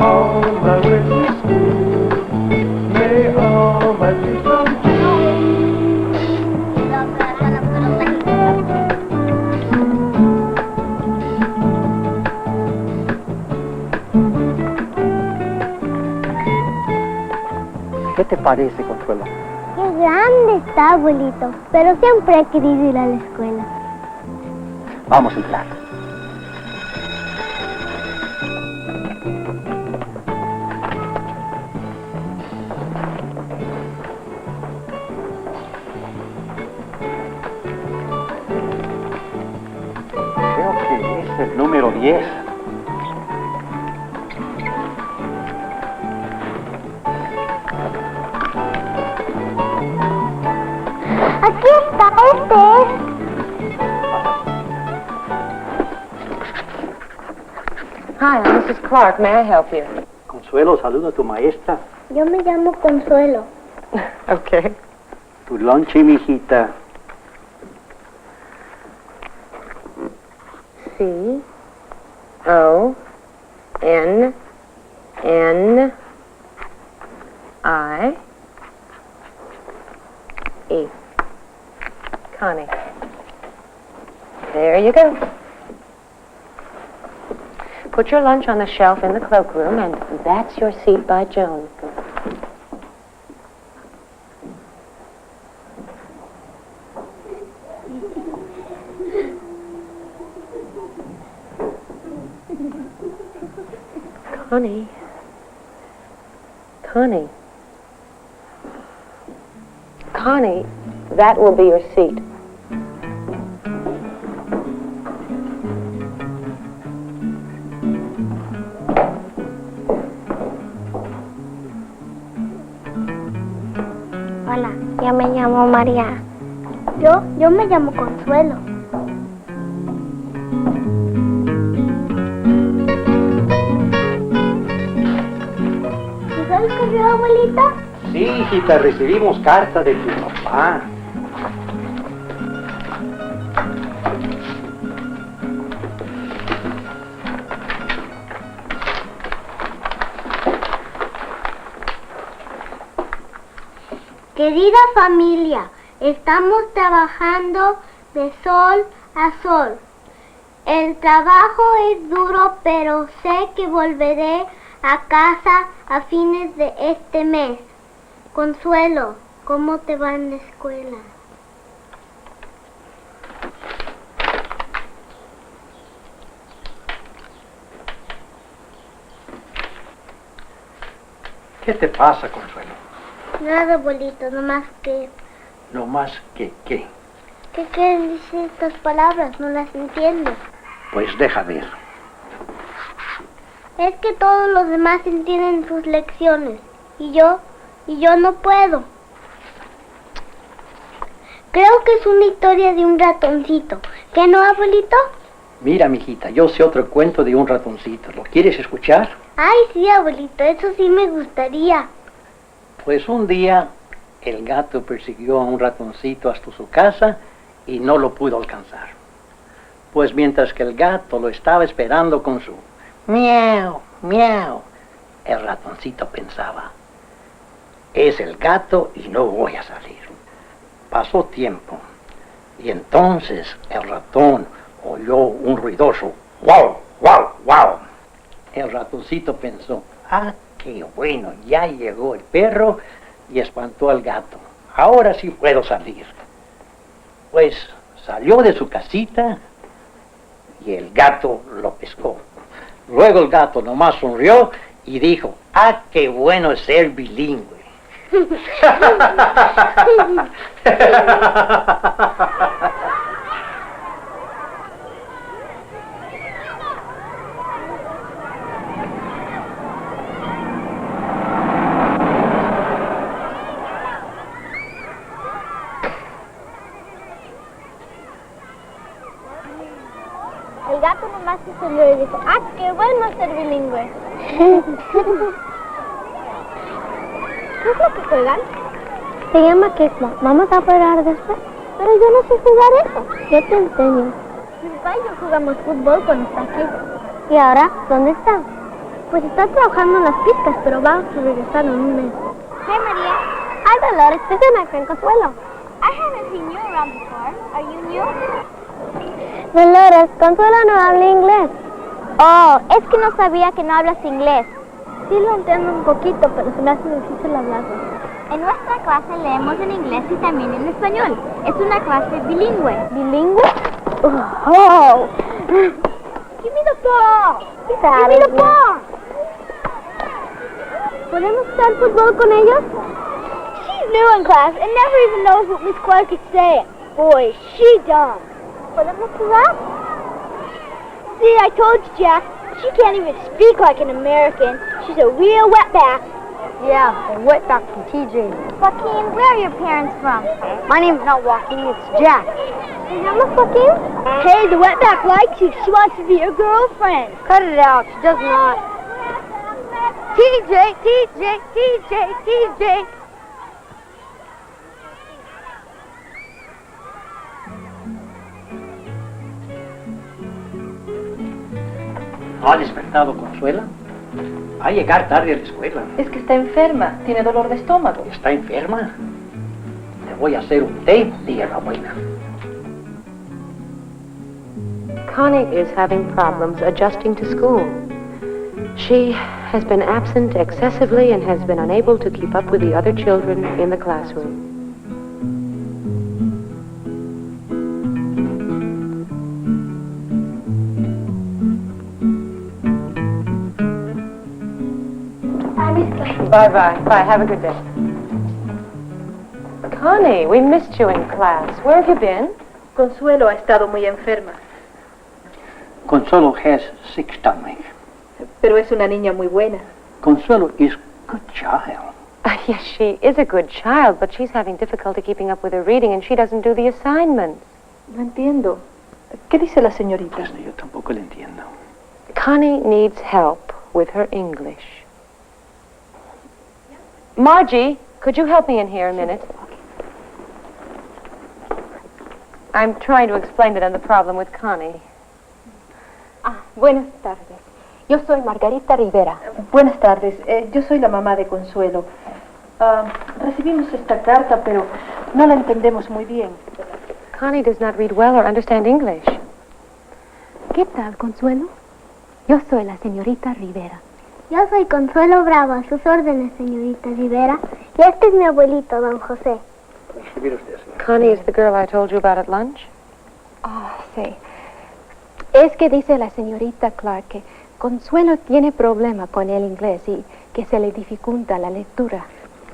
[SPEAKER 9] all my wishes true. May all my dreams come true.
[SPEAKER 7] ¿Qué te parece, Consuelo?
[SPEAKER 8] Qué grande está, abuelito. Pero siempre he querido ir a la escuela.
[SPEAKER 7] Vamos a entrar. Creo que es el número 10.
[SPEAKER 8] Aquí está, este es.
[SPEAKER 2] Hi, I'm Mrs. Clark. May I help you?
[SPEAKER 7] Consuelo, saluda a tu maestra.
[SPEAKER 8] Yo me llamo Consuelo.
[SPEAKER 2] Okay.
[SPEAKER 7] Tu lonche, mijita.
[SPEAKER 2] C-O-N-N-E. Connie. There you go. Put your lunch on the shelf in the cloakroom, and that's your seat by Joan. Connie. Connie. Connie, that will be your seat.
[SPEAKER 8] Hola, yo me llamo María. Yo me llamo Consuelo. ¿Llegó el correo, abuelita?
[SPEAKER 7] Sí, hijita, recibimos carta de tu papá.
[SPEAKER 8] Querida familia, estamos trabajando de sol a sol. El trabajo es duro, pero sé que volveré a casa a fines de este mes. Consuelo, ¿cómo te va en la escuela?
[SPEAKER 7] ¿Qué te pasa, Consuelo?
[SPEAKER 8] Nada, abuelito, nomás que...
[SPEAKER 7] No más que qué.
[SPEAKER 8] ¿Qué quieren decir estas palabras? No las entiendo.
[SPEAKER 7] Pues deja ver.
[SPEAKER 8] Es que todos los demás entienden sus lecciones. Y yo no puedo. Creo que es una historia de un ratoncito. ¿Qué no, abuelito?
[SPEAKER 7] Mira, mijita, yo sé otro cuento de un ratoncito. ¿Lo quieres escuchar?
[SPEAKER 8] Ay, sí, abuelito, eso sí me gustaría.
[SPEAKER 7] Pues un día el gato persiguió a un ratoncito hasta su casa y no lo pudo alcanzar. Pues mientras que el gato lo estaba esperando con su miau, miau, el ratoncito pensaba, es el gato y no voy a salir. Pasó tiempo y entonces el ratón oyó un ruidoso guau, guau, guau. El ratoncito pensó, qué bueno, ya llegó el perro y espantó al gato. Ahora sí puedo salir. Pues salió de su casita y el gato lo pescó. Luego el gato nomás sonrió y dijo, qué bueno es ser bilingüe.
[SPEAKER 8] El gato nomás se sonrió y dijo, qué bueno ser bilingüe. ¿Qué es lo que juegan? Se llama kickball. Vamos a jugar después. Pero yo no sé jugar eso. Yo te enseño. Mi papá y yo jugamos fútbol cuando está aquí. ¿Y ahora dónde está? Pues está trabajando en las pistas, pero va a regresar en un mes. Hey, María. Hi, Dolores. This is my friend Consuelo. I haven't seen you around before. Are you new? Dolores, Consuelo no habla inglés. Oh, es que no sabía que no hablas inglés. Sí lo entiendo un poquito, pero se me hace difícil hablarlo. En nuestra clase leemos en inglés y también en español. Es una clase bilingüe. ¿Bilingüe? Oh! Give me the ball! Give me the ball! ¿Podemos jugar fútbol con ellos? She's new in class and never even knows what Miss Clark is saying. Boy, is she dumb. ¿Podemos jugar? See, I told you, Jack. She can't even speak like an American. She's a real wetback. Yeah, a wetback from TJ. Joaquin, where are your parents from? My name's not Joaquin, it's Jack. Your name is Joaquin? Hey, the wetback likes you. She wants to be your girlfriend. Cut it out. She does not. TJ, TJ, TJ, TJ.
[SPEAKER 7] ¿No ha despertado Consuela? Va a llegar tarde a la escuela.
[SPEAKER 2] Es que está enferma, tiene dolor de estómago.
[SPEAKER 7] ¿Está enferma? Le voy a hacer un té de hierbabuena.
[SPEAKER 10] Connie is having problems adjusting to school. She has been absent excessively and has been unable to keep up with the other children in the classroom. Bye-bye. Bye. Have a good day. Connie, we missed you in class. Where have you been?
[SPEAKER 2] Consuelo ha estado muy enferma,
[SPEAKER 7] Consuelo has sick stomach.
[SPEAKER 2] pero es una niña muy buena.
[SPEAKER 7] Consuelo is good child.
[SPEAKER 10] Yes, she is a good child, but she's having difficulty keeping up with her reading and she doesn't do the assignments.
[SPEAKER 2] No entiendo. ¿Qué dice la señorita?
[SPEAKER 7] Yo tampoco le entiendo.
[SPEAKER 10] Connie needs help with her English. Margie, could you help me in here a minute? I'm trying to explain to them the problem with Connie.
[SPEAKER 11] Buenas tardes. Yo soy Margarita Rivera.
[SPEAKER 2] Buenas tardes. Yo soy la mamá de Consuelo. Recibimos esta carta, pero no la entendemos muy bien.
[SPEAKER 10] Connie does not read well or understand English.
[SPEAKER 11] ¿Qué tal, Consuelo? Yo soy la señorita Rivera.
[SPEAKER 8] Yo soy Consuelo Bravo, a sus órdenes, señorita Rivera. Y este es mi abuelito, don José.
[SPEAKER 10] Connie is the girl I told you about at lunch?
[SPEAKER 11] Sí. Es que dice la señorita Clark que Consuelo tiene problema con el inglés y que se le dificulta la lectura.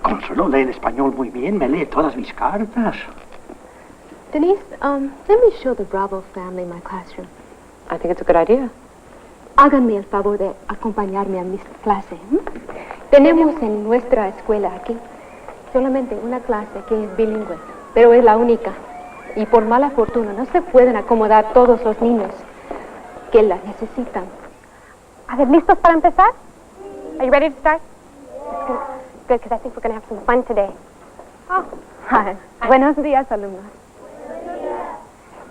[SPEAKER 7] Consuelo lee el español muy bien, me lee todas mis cartas.
[SPEAKER 11] Denise, let me show the Bravo family my classroom.
[SPEAKER 10] I think it's a good idea.
[SPEAKER 11] Háganme el favor de acompañarme a mi clase. Tenemos en nuestra escuela aquí solamente una clase que es bilingüe, pero es la única. Y por mala fortuna no se pueden acomodar todos los niños que la necesitan.
[SPEAKER 12] A ver, ¿listos para empezar? Are you ready to start? Good, because I think we're going to have some fun today.
[SPEAKER 11] Hi. Buenos días, alumnos.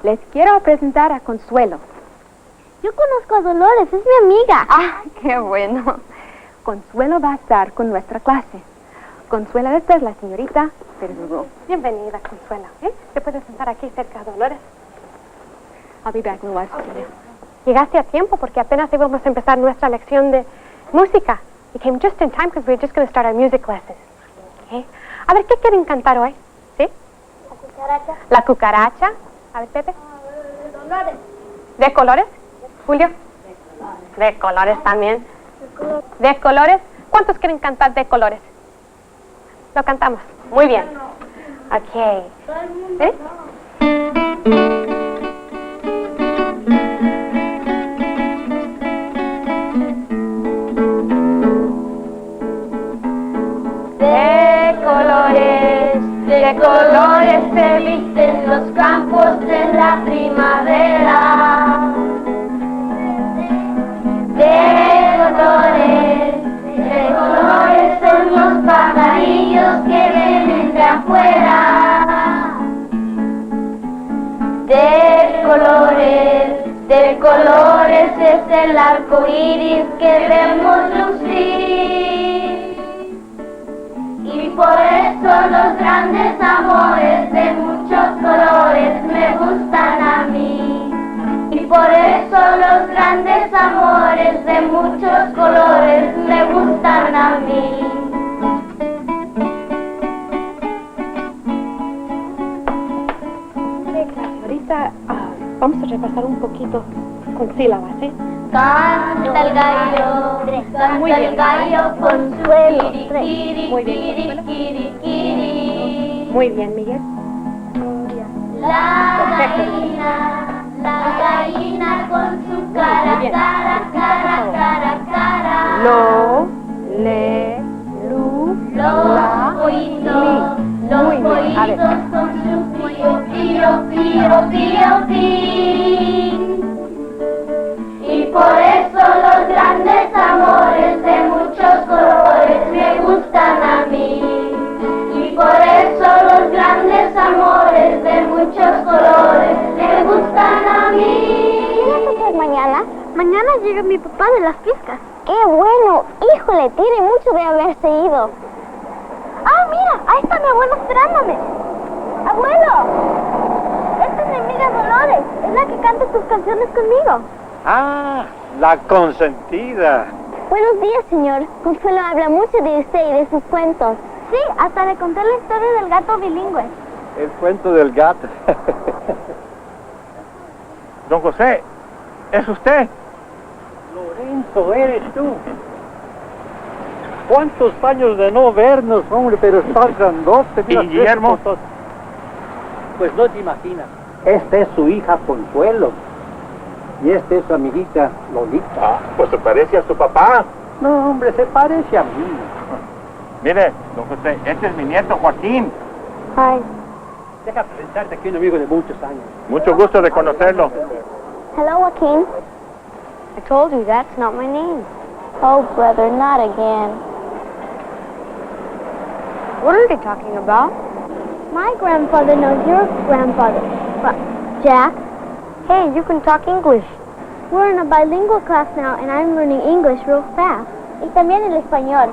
[SPEAKER 11] Les quiero presentar a Consuelo.
[SPEAKER 8] Yo conozco a Dolores, es mi amiga.
[SPEAKER 11] Qué bueno. Consuelo va a estar con nuestra clase. Consuelo, esta es la señorita Verdugo.
[SPEAKER 12] Bienvenida, Consuelo. ¿Te puedes sentar aquí cerca, Dolores?
[SPEAKER 11] I'll be back in a while.
[SPEAKER 12] Llegaste a tiempo porque apenas íbamos a empezar nuestra lección de música. You came just in time because we were just going to start our music lessons. Okay. A ver, ¿qué quieren cantar hoy? ¿Sí?
[SPEAKER 8] La cucaracha.
[SPEAKER 12] La cucaracha. A ver, Pepe.
[SPEAKER 8] De colores.
[SPEAKER 12] ¿De colores? Julio. De colores también. ¿De colores? ¿Cuántos quieren cantar de colores? Lo cantamos. Muy bien. Ok. ¿Sí?
[SPEAKER 8] De colores se visten los campos de la primavera. De colores son los pajarillos que vienen de afuera. De colores es el arco iris queremos lucir. Y por eso los grandes amores de muchos colores me gustan a mí. Y por eso los grandes amores de muchos colores me gustan a mí.
[SPEAKER 11] Ahorita vamos a repasar un poquito con sílabas, ¿eh?
[SPEAKER 8] Canta el gallo, canta el gallo Consuelo.
[SPEAKER 11] Muy bien, Consuelo. Muy bien, Miguel.
[SPEAKER 8] La gallina con su cara, cara.
[SPEAKER 11] Lo, le, lu, la, li.
[SPEAKER 8] Los pollitos con su pío. Y por eso los grandes amores de muchos colores me gustan a mí. Y por eso los grandes amores de muchos colores me gustan a mí.
[SPEAKER 13] ¿Qué vas a hacer mañana?
[SPEAKER 8] Mañana llega mi papá de las fiestas.
[SPEAKER 13] ¡Qué bueno! Híjole, tiene mucho de haberse ido.
[SPEAKER 8] ¡Ah, mira! Ahí está mi abuelo esperándome. ¡Abuelo! Esta es mi amiga Dolores. Es la que canta tus canciones conmigo.
[SPEAKER 14] Ah, la consentida.
[SPEAKER 13] Buenos días, señor. Consuelo habla mucho de usted y de sus cuentos.
[SPEAKER 8] Sí, hasta le conté la historia del gato bilingüe.
[SPEAKER 14] El cuento del gato.
[SPEAKER 15] Don José, ¿es usted?
[SPEAKER 7] Lorenzo, eres tú. ¿Cuántos años de no vernos, hombre? Pero estás grandote.
[SPEAKER 15] ¿Y Guillermo?
[SPEAKER 7] Pues no te imaginas. Esta es su hija Consuelo. Y esta es su amiguita Lolita.
[SPEAKER 15] Ah, pues se parece a su papá.
[SPEAKER 7] No, hombre, se parece a mí.
[SPEAKER 15] Mire, don José, este es mi nieto Joaquín.
[SPEAKER 13] Hi.
[SPEAKER 7] Deja presentarte aquí un amigo de muchos años.
[SPEAKER 15] Mucho gusto de conocerlo.
[SPEAKER 13] Hello, Joaquin. I told you that's not my name. Oh, brother, not again.
[SPEAKER 11] What are they talking about?
[SPEAKER 8] My grandfather knows your grandfather. Jack?
[SPEAKER 13] Hey, you can talk English.
[SPEAKER 8] We're in a bilingual class now, and I'm learning English real fast. Y también el español.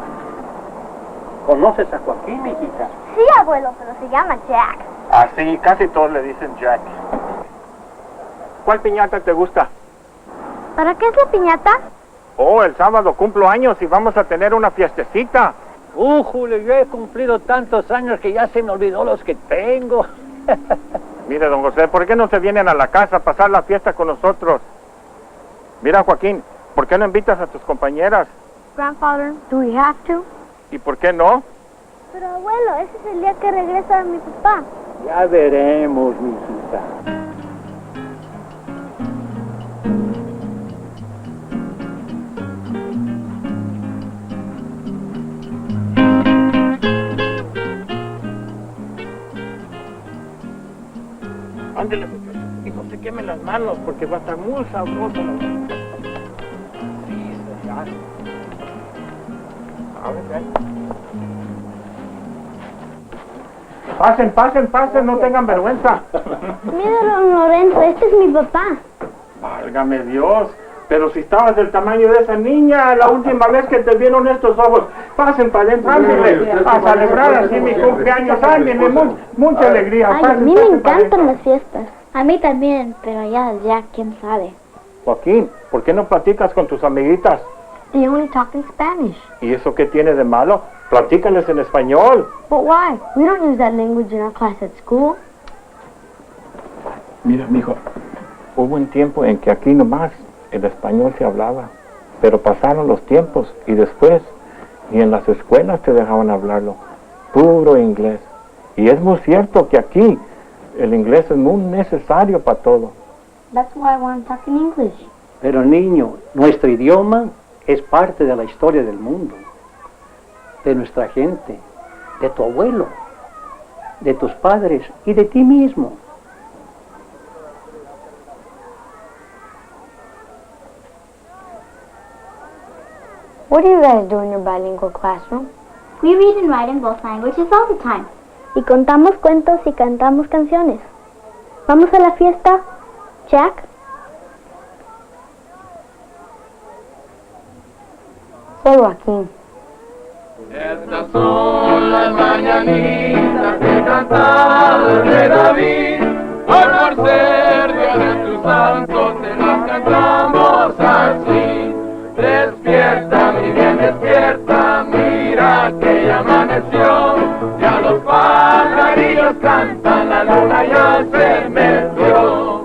[SPEAKER 7] ¿Conoces a Joaquín, mi hijita?
[SPEAKER 8] Sí, abuelo, pero se llama Jack.
[SPEAKER 15] Ah, sí, casi todos le dicen Jack. ¿Cuál piñata te gusta?
[SPEAKER 8] ¿Para qué es la piñata?
[SPEAKER 15] Oh, el sábado cumplo años y vamos a tener una fiestecita.
[SPEAKER 7] Julio, yo he cumplido tantos años que ya se me olvidó los que tengo.
[SPEAKER 15] Mire, don José, ¿por qué no se vienen a la casa a pasar la fiesta con nosotros? Mira, Joaquín, ¿por qué no invitas a tus compañeras?
[SPEAKER 8] Grandfather, do we have to?
[SPEAKER 15] ¿Y por qué no?
[SPEAKER 8] Pero abuelo, ese es el día que regresa mi papá.
[SPEAKER 7] Ya veremos, mi hijita.
[SPEAKER 15] Ándele, y no se quemen las manos porque va a estar muy sabroso. Sí, ya. A ver, Pasen, no tengan vergüenza.
[SPEAKER 8] Mira, don Lorenzo, este es mi papá.
[SPEAKER 15] Válgame Dios, pero si estabas del tamaño de esa niña la última vez que te vieron estos ojos. Pasen para adentro, ándale, a celebrar así mi cumpleaños, ándenme, mucha alegría.
[SPEAKER 8] Ay, a mí me encantan las fiestas. A mí también, pero ya, quién sabe.
[SPEAKER 15] Joaquín, ¿por qué no platicas con tus amiguitas?
[SPEAKER 13] They only talk in Spanish.
[SPEAKER 15] ¿Y eso qué tiene de malo? Platícales en español.
[SPEAKER 13] But why? We don't use that language in our class at school.
[SPEAKER 15] Mira, mijo, hubo un tiempo en que aquí nomás el español se hablaba, pero pasaron los tiempos y después, y en las escuelas te dejaban hablarlo, puro inglés. Y es muy cierto que aquí el inglés es muy necesario para todo.
[SPEAKER 13] That's why I want to talk in English.
[SPEAKER 7] Pero niño, nuestro idioma es parte de la historia del mundo, de nuestra gente, de tu abuelo, de tus padres y de ti mismo.
[SPEAKER 13] What do you guys do in your bilingual classroom?
[SPEAKER 8] We read and write in both languages all the time. Y contamos cuentos y cantamos canciones. ¿Vamos a la fiesta, Jack?
[SPEAKER 13] Solo aquí.
[SPEAKER 9] Estas son las mañanitas que cantaba el rey David. Hoy por ser Dios de tus santos te las cantamos así. Despierta, mi bien, despierta, mira que ya amaneció. Ya los pajarillos cantan, la luna ya se metió.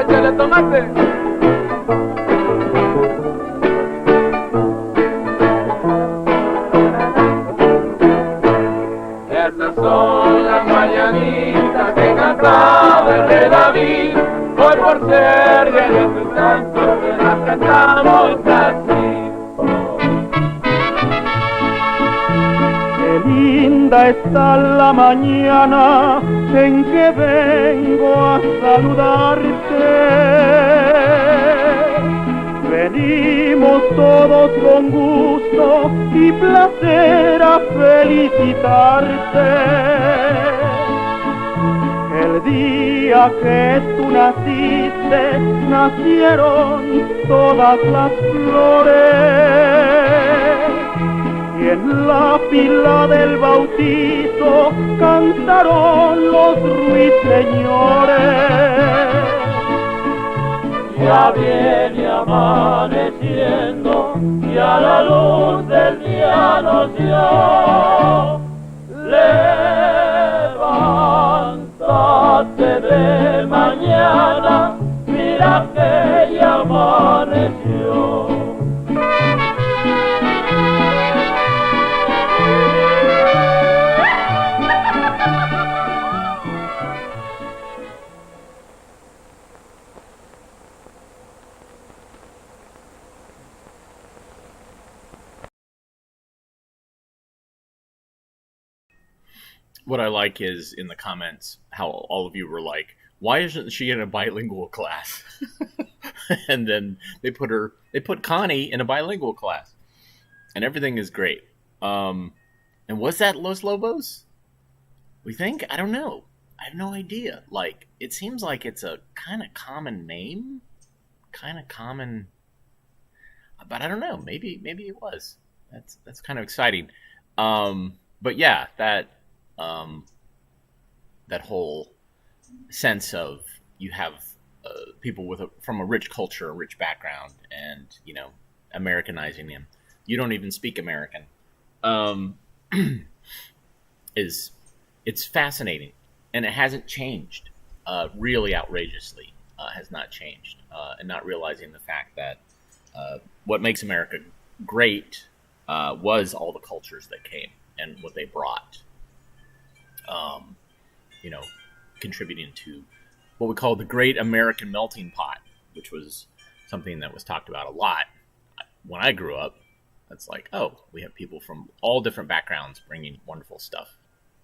[SPEAKER 9] Échale tomate. Estas son las mañanitas que cantaba el rey David. Hoy por ser Día de tus santos te las cantamos así.
[SPEAKER 16] Qué linda está la mañana en que vengo a saludarte. Venimos todos con gusto y placer a felicitarte. El día que tú naciste, nacieron todas las flores. Y en la fila del bautizo cantaron los ruiseñores. Ya viene amaneciendo y a la luz del día nos dio. Levántate de mañana, mira que ya amaneció.
[SPEAKER 3] What I like is in the comments how all of you were like, why isn't she in a bilingual class? And then they put Connie in a bilingual class. And everything is great. And was that Los Lobos? We think? I don't know. I have no idea. Like, it seems like it's a kind of common name. Kind of common. But I don't know. Maybe it was. That's kind of exciting. But yeah, that whole sense of you have people from a rich culture, a rich background, and Americanizing them. You don't even speak American. It's fascinating, and it hasn't changed. Really outrageously, has not changed, and not realizing the fact that what makes America great was all the cultures that came and what they brought. Contributing to what we call the Great American Melting Pot, which was something that was talked about a lot when I grew up. It's like, oh, we have people from all different backgrounds bringing wonderful stuff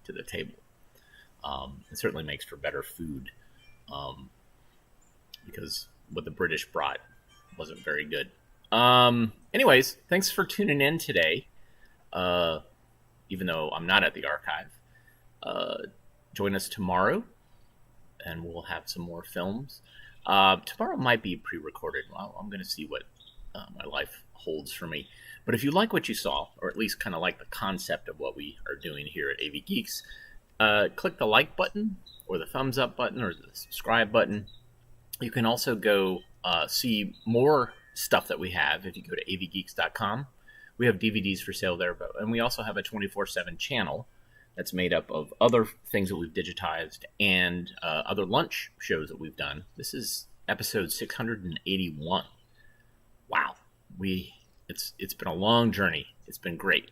[SPEAKER 3] to the table. It certainly makes for better food, because what the British brought wasn't very good. Anyways, thanks for tuning in today. Even though I'm not at the archive, join us tomorrow, and we'll have some more films. Tomorrow might be pre-recorded. Well, I'm going to see what my life holds for me. But if you like what you saw, or at least kind of like the concept of what we are doing here at AV Geeks, click the like button, or the thumbs up button, or the subscribe button. You can also go see more stuff that we have if you go to avgeeks.com. We have DVDs for sale there, and we also have a 24/7 channel that's made up of other things that we've digitized and other lunch shows that we've done. This is episode 681. Wow. It's been a long journey. It's been great.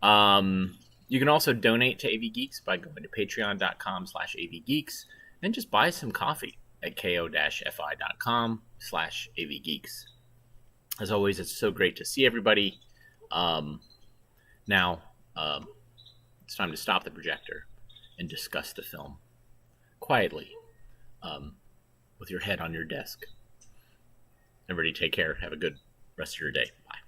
[SPEAKER 3] You can also donate to AV Geeks by going to patreon.com/avgeeks and just buy some coffee at ko-fi.com/avgeeks. As always, it's so great to see everybody. Now, it's time to stop the projector and discuss the film quietly, with your head on your desk. Everybody take care. Have a good rest of your day. Bye.